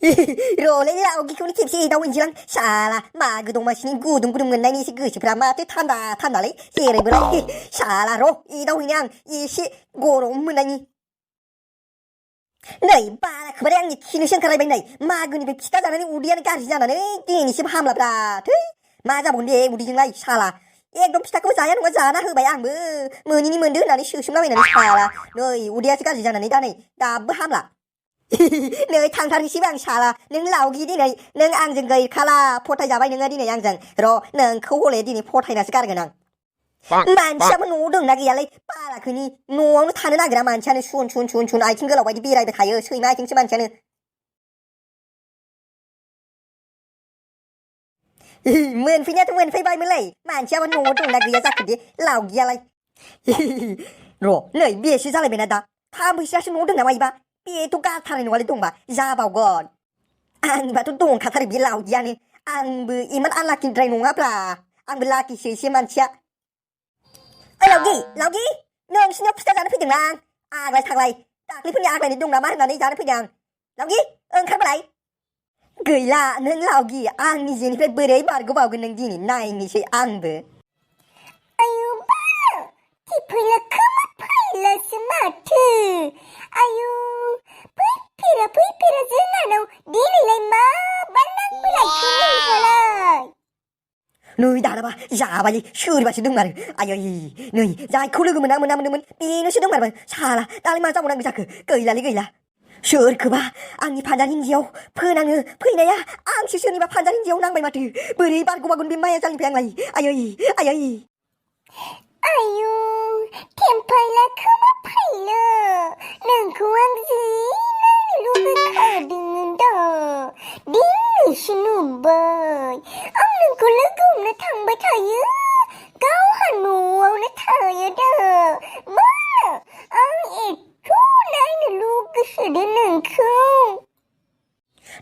र'लै लावगिखौनो खेबसे एदावहैनोसै आं साला मागो दमासिनि गुदुं गुदुं मोननायनिसो गोसोफ्रा माथो थान्दा थान्दालै जेरैबोलाय साला र' एदावहैनो आं एसे गरम मोननायनि नै बाराखोबाथाय आंनि खिनोसो ओंखारलायबाय नै मागोनिफ्राय फिथा जानानै उदैयानो गाज्रि जानानै दिनैसिम हामलाब्रा थै मा जाबावगोन दे उदैजोंलाय साला एकदम फिथाखौबो जाया नङा जाना होबाय आंबो मोनैनि मोनदो होननानै सोसोमलाबायनानै साला नै उदैयासो गाज्रि जानानै दा नै दाबो हामला नै थांथारनोसैबो आं साला नों लावगि दिनै नों आंजों गैखाला फथायजाबाय नोङो दिनै आंजों र' नोंखौ हले दिनै फथायनासो गारगोन आं मानसियाबो न'आव दंना गैयालै बाराखैनि न'आवनो थानो नागिरा मानसियानो सुन आथिं गोलाव बायदि बेरायबाय थायो सैमा आथिंसो मानसियानो मोनफैनायाथ' मोनफैबायमोनलै मानसियाबो न'आव दंना गैया जाखो दे लावगियालाय र' नै बेसो जालायबायना दा थाम्फैसोआसो न'आव दं नामा इबा बेथ' गारथारनाय नङालै दंबा जाबावगोन आंनिबाथ' दंखाथारो बे लावगियानो आंबो इमान आनलाकिद्राय नङाब्रा आंबो लाकिसो एसे मानसिया लावगि नोंसिनियाव फिथा जानो फैदों आं आग्लाय थाग्लाय दाख्लैफोरनि आग्लायनाय दं नामा होननानै जानो फैदों आं लावगि ओंखारबालाय गैला नों लावगि आंनि जेनिफ्राय बोरै बारग'बावगोन नों दिनै नायनोसै आंबो आयु बाल फैला खोमा फैलासो माथो आयु फैफेरा जोंहानाव दिनैलाय माबा नांबोलायखो नोंहालाय नै दानाबा जाबायलै सोरबासो दंमारो आयै नै जायखौ लोगो मोनदोंमोन बेनोसो दंमारो साला दालाय मा जाबावनांगौ जाखो गैला सोरखोबा आंनि फानजार हिन्जायाव फोनाङो फैनाया आंसो सोरनिबा फानजार हिन्जायाव नांबाय माथो बोरै बारग'बागोन बे माया जालिनिफ्राय आंलाय आयै आयु थेम्फायला खोमा फैलो नोंखौ आं जि नायनो लुबैखादोंमोन दा दिनैसो नुबाय आं नोंखौ लोगो हमनो थांबाय थायो गावहा न'आवनो थायो दा मा आं एथ' नायनो लुगैसोदों नोंखौ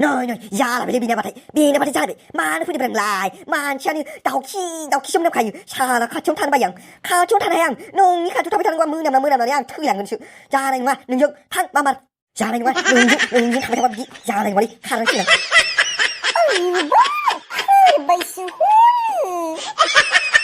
नै जालाबायलै बेनाबाथाय जालायबाय मानो फैदों नोंलाय मानसियानो दावखिसो मोनामखायो साला खाथियावनो थानो बायो आं खाथियावनो थानो हाया आं नोंनि खाथियाव थाबाय थानांगौआ मोनामनानै आं थैलांगोनसो जानाय नङा नोंजों थां मामार जानाय नङा नोंजों थाबाय थाबा बिदि जानाय नङालै खारनांसिगोन आयु बा खारबायसो हनै